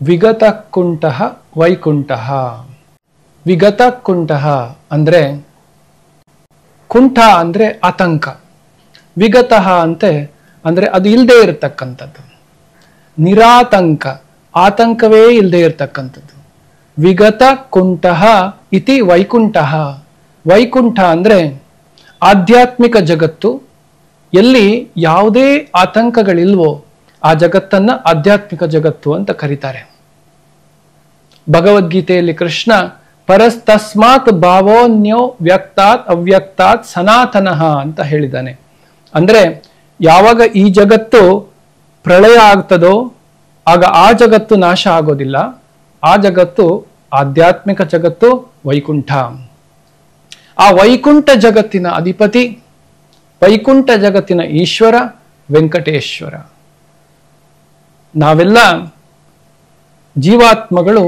ವಿಗತ ಕುಂಠಃ ವೈಕುಂಠಃ. ವಿಗತ ಕುಂಠಃ ಅಂದ್ರೆ ಕುಂಠ ಅಂದ್ರೆ ಆತಂಕ, ವಿಗತಃ ಅಂದ್ರೆ ಅದು ಇಲ್ಲದೆ ಇರತಕ್ಕಂಥದ್ದು, ನಿರಾತಂಕ ಆತಂಕವೇ ಇಲ್ಲದೆ ಇರತಕ್ಕಂಥದ್ದು. ವಿಗತ ಕುಂಠಃ ಇತಿ ವೈಕುಂಠಃ. ವೈಕುಂಠ ಅಂದ್ರೆ ಆಧ್ಯಾತ್ಮಿಕ ಜಗತ್ತು, ಎಲ್ಲಿ ಯಾವುದೇ ಆತಂಕಗಳಿಲ್ವೋ ಆ ಜಗತ್ತನ್ನ ಆಧ್ಯಾತ್ಮಿಕ ಜಗತ್ತು ಅಂತ ಕರೀತಾರೆ. ಭಗವದ್ಗೀತೆಯಲ್ಲಿ ಕೃಷ್ಣ ಪರಸ್ತಸ್ಮಾತ್ ಭಾವೋನ್ಯೋ ವ್ಯಕ್ತಾತ್ ಅವ್ಯಕ್ತಾತ್ ಸನಾತನಃ ಅಂತ ಹೇಳಿದ್ದಾನೆ. ಅಂದ್ರೆ ಯಾವಾಗ ಈ ಜಗತ್ತು ಪ್ರಳಯ ಆಗ್ತದೋ ಆಗ ಆ ಜಗತ್ತು ನಾಶ ಆಗೋದಿಲ್ಲ, ಆ ಜಗತ್ತು ಆಧ್ಯಾತ್ಮಿಕ ಜಗತ್ತು ವೈಕುಂಠ. ಆ ವೈಕುಂಠ ಜಗತ್ತಿನ ಅಧಿಪತಿ, ವೈಕುಂಠ ಜಗತ್ತಿನ ಈಶ್ವರ ವೆಂಕಟೇಶ್ವರ. ನಾವೆಲ್ಲ ಜೀವಾತ್ಮಗಳು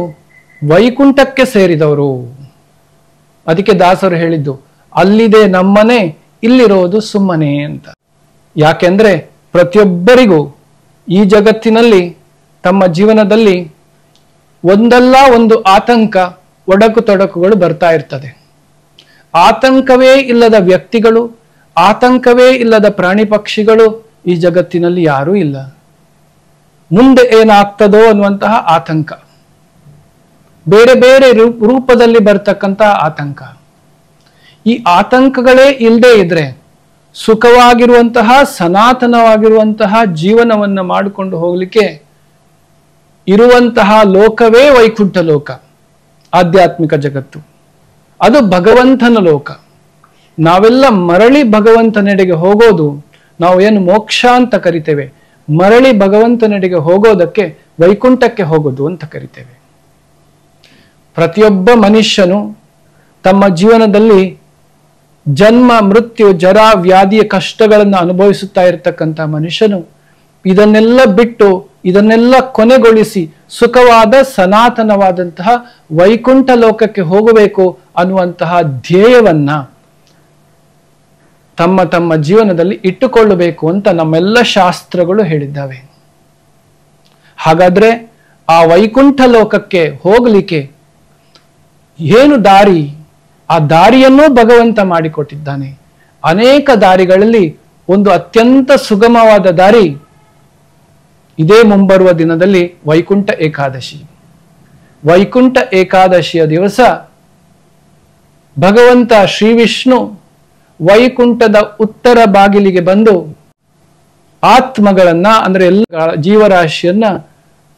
ವೈಕುಂಠಕ್ಕೆ ಸೇರಿದವರು. ಅದಕ್ಕೆ ದಾಸರು ಹೇಳಿದ್ದು ಅಲ್ಲಿದೆ ನಮ್ಮನೆ ಇಲ್ಲಿರೋದು ಸುಮ್ಮನೆ ಅಂತ. ಯಾಕೆಂದ್ರೆ ಪ್ರತಿಯೊಬ್ಬರಿಗೂ ಈ ಜಗತ್ತಿನಲ್ಲಿ ತಮ್ಮ ಜೀವನದಲ್ಲಿ ಒಂದಲ್ಲ ಒಂದು ಆತಂಕ, ಒಡಕು ತೊಡಕುಗಳು ಬರ್ತಾ ಇರ್ತದೆ. ಆತಂಕವೇ ಇಲ್ಲದ ವ್ಯಕ್ತಿಗಳು, ಆತಂಕವೇ ಇಲ್ಲದ ಪ್ರಾಣಿ ಪಕ್ಷಿಗಳು ಈ ಜಗತ್ತಿನಲ್ಲಿ ಯಾರೂ ಇಲ್ಲ. ಮುಂದೆ ಏನಾಗ್ತದೋ ಅನ್ನುವಂತಹ ಆತಂಕ, ಬೇರೆ ಬೇರೆ ರೂಪದಲ್ಲಿ ಬರ್ತಕ್ಕಂತಹ ಆತಂಕ. ಈ ಆತಂಕಗಳೇ ಇಲ್ಲದೆ ಇದ್ರೆ ಸುಖವಾಗಿರುವಂತಹ ಸನಾತನವಾಗಿರುವಂತಹ ಜೀವನವನ್ನ ಮಾಡಿಕೊಂಡು ಹೋಗ್ಲಿಕ್ಕೆ ಇರುವಂತಹ ಲೋಕವೇ ವೈಕುಂಠ ಲೋಕ, ಆಧ್ಯಾತ್ಮಿಕ ಜಗತ್ತು. ಅದು ಭಗವಂತನ ಲೋಕ. ನಾವೆಲ್ಲ ಮರಳಿ ಭಗವಂತನೆಡೆಗೆ ಹೋಗೋದು, ನಾವು ಏನು ಮೋಕ್ಷ ಅಂತ ಕರಿತೇವೆ, ಮರಳಿ ಭಗವಂತನೆಡೆಗೆ ಹೋಗೋದಕ್ಕೆ ವೈಕುಂಠಕ್ಕೆ ಹೋಗೋದು ಅಂತ ಕರಿತೇವೆ. ಪ್ರತಿಯೊಬ್ಬ ಮನುಷ್ಯನು ತಮ್ಮ ಜೀವನದಲ್ಲಿ ಜನ್ಮ ಮೃತ್ಯು ಜರ ವ್ಯಾಧಿಯ ಕಷ್ಟಗಳನ್ನು ಅನುಭವಿಸುತ್ತಾ ಇರತಕ್ಕಂಥ ಮನುಷ್ಯನು ಇದನ್ನೆಲ್ಲ ಬಿಟ್ಟು, ಇದನ್ನೆಲ್ಲ ಕೊನೆಗೊಳಿಸಿ ಸುಖವಾದ ಸನಾತನವಾದಂತಹ ವೈಕುಂಠ ಲೋಕಕ್ಕೆ ಹೋಗಬೇಕು ಅನ್ನುವಂತಹ ಧ್ಯೇಯವನ್ನ ತಮ್ಮ ತಮ್ಮ ಜೀವನದಲ್ಲಿ ಇಟ್ಟುಕೊಳ್ಳಬೇಕು ಅಂತ ನಮ್ಮೆಲ್ಲ ಶಾಸ್ತ್ರಗಳು ಹೇಳಿದ್ದಾವೆ. ಹಾಗಾದ್ರೆ ಆ ವೈಕುಂಠ ಲೋಕಕ್ಕೆ ಹೋಗಲಿಕ್ಕೆ ಏನು ದಾರಿ? ಆ ದಾರಿಯನ್ನೂ ಭಗವಂತ ಮಾಡಿಕೊಟ್ಟಿದ್ದಾನೆ. ಅನೇಕ ದಾರಿಗಳಲ್ಲಿ ಒಂದು ಅತ್ಯಂತ ಸುಗಮವಾದ ದಾರಿ ಇದೇ ಮುಂಬರುವ ದಿನದಲ್ಲಿ ವೈಕುಂಠ ಏಕಾದಶಿ. ವೈಕುಂಠ ಏಕಾದಶಿಯ ದಿವಸ ಭಗವಂತ ಶ್ರೀ ವಿಷ್ಣು ವೈಕುಂಠದ ಉತ್ತರ ಬಾಗಿಲಿಗೆ ಬಂದು ಆತ್ಮಗಳನ್ನ ಅಂದ್ರೆ ಎಲ್ಲ ಜೀವರಾಶಿಯನ್ನ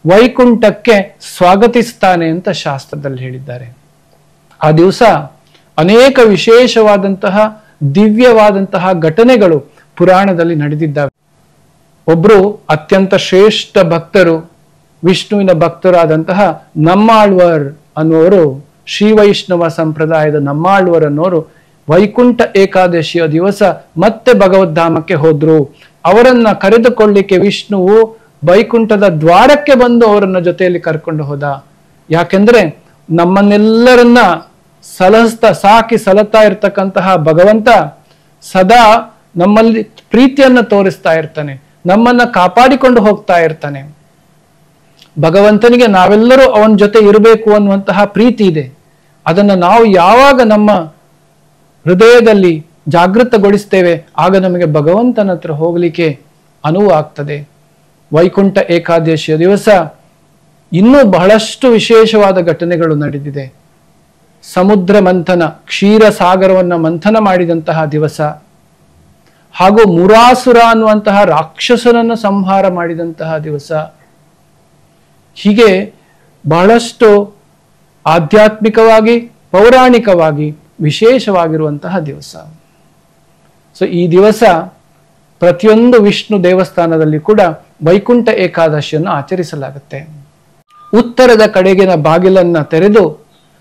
ವೈಕುಂಠಕ್ಕೆ ಸ್ವಾಗತಿಸ್ತಾನೆ ಅಂತ ಶಾಸ್ತ್ರದಲ್ಲಿ ಹೇಳಿದ್ದಾರೆ. ಆ ದಿವಸ ಅನೇಕ ವಿಶೇಷವಾದಂತಹ ದಿವ್ಯವಾದಂತಹ ಘಟನೆಗಳು ಪುರಾಣದಲ್ಲಿ ನಡೆದಿದ್ದಾವೆ. ಒಬ್ರು ಅತ್ಯಂತ ಶ್ರೇಷ್ಠ ಭಕ್ತರು, ವಿಷ್ಣುವಿನ ಭಕ್ತರಾದಂತಹ ನಮ್ಮಾಳ್ವರ್ ಅನ್ನುವರು, ಶ್ರೀ ವೈಷ್ಣವ ಸಂಪ್ರದಾಯದ ನಮ್ಮಾಳ್ವರ್ ಅನ್ನೋರು ವೈಕುಂಠ ಏಕಾದಶಿಯ ದಿವಸ ಮತ್ತೆ ಭಗವದ್ಧಾಮಕ್ಕೆ ಹೋದ್ರು. ಅವರನ್ನ ಕರೆದುಕೊಳ್ಳಿಕ್ಕೆ ವಿಷ್ಣುವು ವೈಕುಂಠದ ದ್ವಾರಕ್ಕೆ ಬಂದು ಅವರನ್ನ ಜೊತೆಯಲ್ಲಿ ಕರ್ಕೊಂಡು ಹೋದ. ಯಾಕೆಂದ್ರೆ ನಮ್ಮನ್ನೆಲ್ಲರನ್ನ ಸಾಕಿ ಸಲತಾ ಇರ್ತಕ್ಕಂತಹ ಭಗವಂತ ಸದಾ ನಮ್ಮಲ್ಲಿ ಪ್ರೀತಿಯನ್ನ ತೋರಿಸ್ತಾ ಇರ್ತಾನೆ, ನಮ್ಮನ್ನ ಕಾಪಾಡಿಕೊಂಡು ಹೋಗ್ತಾ ಇರ್ತಾನೆ. ಭಗವಂತನಿಗೆ ನಾವೆಲ್ಲರೂ ಅವನ ಜೊತೆ ಇರಬೇಕು ಅನ್ನುವಂತಹ ಪ್ರೀತಿ ಇದೆ. ಅದನ್ನ ನಾವು ಯಾವಾಗ ನಮ್ಮ ಹೃದಯದಲ್ಲಿ ಜಾಗೃತಗೊಳಿಸ್ತೇವೆ ಆಗ ನಮಗೆ ಭಗವಂತನ ಹತ್ರ ಹೋಗ್ಲಿಕ್ಕೆ ಅನುವು ಆಗ್ತದೆ. ವೈಕುಂಠ ಏಕಾದಶಿಯ ದಿವಸ ಇನ್ನೂ ಬಹಳಷ್ಟು ವಿಶೇಷವಾದ ಘಟನೆಗಳು ನಡೆದಿದೆ. ಸಮುದ್ರ ಮಂಥನ, ಕ್ಷೀರ ಸಾಗರವನ್ನ ಮಂಥನ ಮಾಡಿದಂತಹ ದಿವಸ, ಹಾಗೂ ಮುರಾಸುರ ಅನ್ನುವಂತಹ ರಾಕ್ಷಸನನ್ನು ಸಂಹಾರ ಮಾಡಿದಂತಹ ದಿವಸ. ಹೀಗೆ ಬಹಳಷ್ಟು ಆಧ್ಯಾತ್ಮಿಕವಾಗಿ ಪೌರಾಣಿಕವಾಗಿ ವಿಶೇಷವಾಗಿರುವಂತಹ ದಿವಸ. ಸೊ ಈ ದಿವಸ ಪ್ರತಿಯೊಂದು ವಿಷ್ಣು ದೇವಸ್ಥಾನದಲ್ಲಿ ಕೂಡ ವೈಕುಂಠ ಏಕಾದಶಿಯನ್ನು ಆಚರಿಸಲಾಗುತ್ತೆ. ಉತ್ತರದ ಕಡೆಗಿನ ಬಾಗಿಲನ್ನ ತೆರೆದು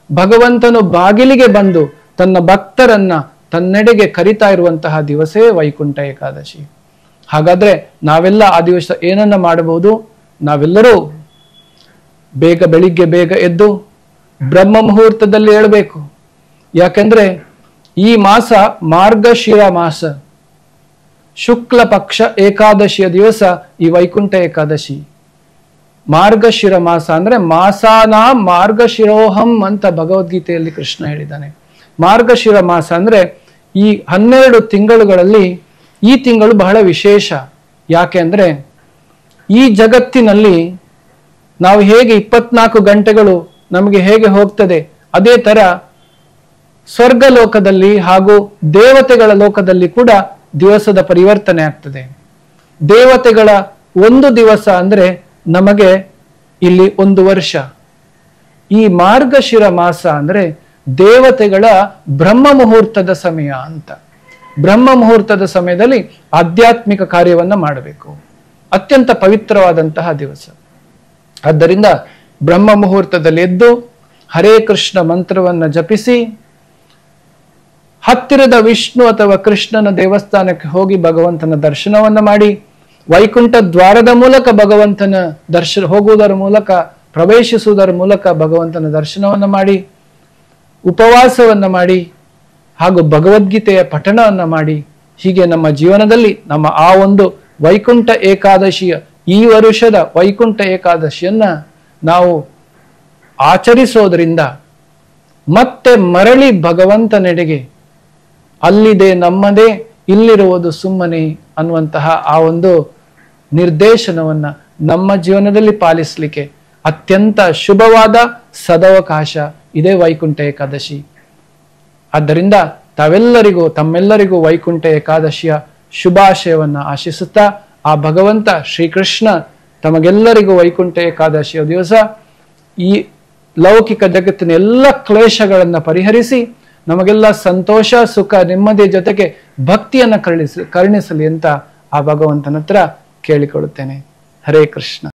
ಭಗವಂತನು ಬಾಗಿಲಿಗೆ ಬಂದು ತನ್ನ ಭಕ್ತರನ್ನ ತನ್ನೆಡೆಗೆ ಕರಿತಾ ಇರುವಂತಹ ದಿವಸವೇ ವೈಕುಂಠ ಏಕಾದಶಿ. ಹಾಗಾದ್ರೆ ನಾವೆಲ್ಲ ಆ ದಿವಸ ಏನನ್ನ ಮಾಡಬಹುದು? ನಾವೆಲ್ಲರೂ ಬೆಳಿಗ್ಗೆ ಬೇಗ ಎದ್ದು ಬ್ರಹ್ಮ ಮುಹೂರ್ತದಲ್ಲಿ ಏಳಬೇಕು. ಯಾಕೆಂದ್ರೆ ಈ ಮಾಸ ಮಾರ್ಗಶಿರ ಮಾಸ, ಶುಕ್ಲ ಪಕ್ಷ ಏಕಾದಶಿಯ ದಿವಸ ಈ ವೈಕುಂಠ ಏಕಾದಶಿ. ಮಾರ್ಗಶಿರ ಮಾಸ ಅಂದ್ರೆ ಮಾಸಾನ ಮಾರ್ಗಶಿರೋಹಂ ಅಂತ ಭಗವದ್ಗೀತೆಯಲ್ಲಿ ಕೃಷ್ಣ ಹೇಳಿದ್ದಾನೆ. ಮಾರ್ಗಶಿರ ಮಾಸ ಅಂದ್ರೆ ಈ 12 ತಿಂಗಳುಗಳಲ್ಲಿ ಈ ತಿಂಗಳು ಬಹಳ ವಿಶೇಷ. ಯಾಕೆ ಅಂದ್ರೆ ಈ ಜಗತ್ತಿನಲ್ಲಿ ನಾವು ಹೇಗೆ 24 ಗಂಟೆಗಳು ನಮಗೆ ಹೇಗೆ ಹೋಗ್ತದೆ, ಅದೇ ತರ ಸ್ವರ್ಗ ಲೋಕದಲ್ಲಿ ಹಾಗೂ ದೇವತೆಗಳ ಲೋಕದಲ್ಲಿ ಕೂಡ ದಿವಸದ ಪರಿವರ್ತನೆ ಆಗ್ತದೆ. ದೇವತೆಗಳ ಒಂದು ದಿವಸ ಅಂದ್ರೆ ನಮಗೆ ಇಲ್ಲಿ 1 ವರ್ಷ. ಈ ಮಾರ್ಗಶಿರ ಮಾಸ ಅಂದ್ರೆ ದೇವತೆಗಳ ಬ್ರಹ್ಮ ಮುಹೂರ್ತದ ಸಮಯ ಅಂತ. ಬ್ರಹ್ಮ ಮುಹೂರ್ತದ ಸಮಯದಲ್ಲಿ ಆಧ್ಯಾತ್ಮಿಕ ಕಾರ್ಯವನ್ನ ಮಾಡಬೇಕು. ಅತ್ಯಂತ ಪವಿತ್ರವಾದಂತಹ ದಿವಸ. ಆದ್ದರಿಂದ ಬ್ರಹ್ಮ ಮುಹೂರ್ತದಲ್ಲಿ ಎದ್ದು ಹರೇ ಕೃಷ್ಣ ಮಂತ್ರವನ್ನ ಜಪಿಸಿ ಹತ್ತಿರದ ವಿಷ್ಣು ಅಥವಾ ಕೃಷ್ಣನ ದೇವಸ್ಥಾನಕ್ಕೆ ಹೋಗಿ ಭಗವಂತನ ದರ್ಶನವನ್ನ ಮಾಡಿ, ವೈಕುಂಠ ದ್ವಾರದ ಮೂಲಕ ಭಗವಂತನ ಹೋಗುವುದರ ಮೂಲಕ, ಪ್ರವೇಶಿಸುವುದರ ಮೂಲಕ ಭಗವಂತನ ದರ್ಶನವನ್ನ ಮಾಡಿ, ಉಪವಾಸವನ್ನ ಮಾಡಿ ಹಾಗೂ ಭಗವದ್ಗೀತೆಯ ಪಠಣವನ್ನ ಮಾಡಿ, ಹೀಗೆ ನಮ್ಮ ಜೀವನದಲ್ಲಿ ನಮ್ಮ ಆ ಒಂದು ವೈಕುಂಠ ಏಕಾದಶಿಯ ಈ ವರುಷದ ವೈಕುಂಠ ಏಕಾದಶಿಯನ್ನ ನಾವು ಆಚರಿಸೋದ್ರಿಂದ ಮತ್ತೆ ಮರಳಿ ಭಗವಂತನೆಡೆಗೆ ಅಲ್ಲಿದೆ ನಮ್ಮದೇ, ಇಲ್ಲಿರುವುದು ಸುಮ್ಮನೆ ಅನ್ನುವಂತಹ ಆ ಒಂದು ನಿರ್ದೇಶನವನ್ನ ನಮ್ಮ ಜೀವನದಲ್ಲಿ ಪಾಲಿಸಲಿಕ್ಕೆ ಅತ್ಯಂತ ಶುಭವಾದ ಸದವಕಾಶ ಇದೇ ವೈಕುಂಠ ಏಕಾದಶಿ. ಆದ್ದರಿಂದ ತಮ್ಮೆಲ್ಲರಿಗೂ ವೈಕುಂಠ ಏಕಾದಶಿಯ ಶುಭಾಶಯವನ್ನ ಆಶಿಸುತ್ತಾ, ಆ ಭಗವಂತ ಶ್ರೀಕೃಷ್ಣ ತಮಗೆಲ್ಲರಿಗೂ ವೈಕುಂಠ ಏಕಾದಶಿಯ ದಿವಸ ಈ ಲೌಕಿಕ ಜಗತ್ತಿನ ಎಲ್ಲ ಕ್ಲೇಶಗಳನ್ನ ಪರಿಹರಿಸಿ ನಮಗೆಲ್ಲ ಸಂತೋಷ, ಸುಖ, ನೆಮ್ಮದಿಯ ಜೊತೆಗೆ ಭಕ್ತಿಯನ್ನ ಕರುಣಿಸಲಿ ಅಂತ ಆ ಭಗವಂತನ ಹತ್ರ ಕೇಳಿಕೊಳ್ಳುತ್ತೇನೆ. ಹರೇ ಕೃಷ್ಣ.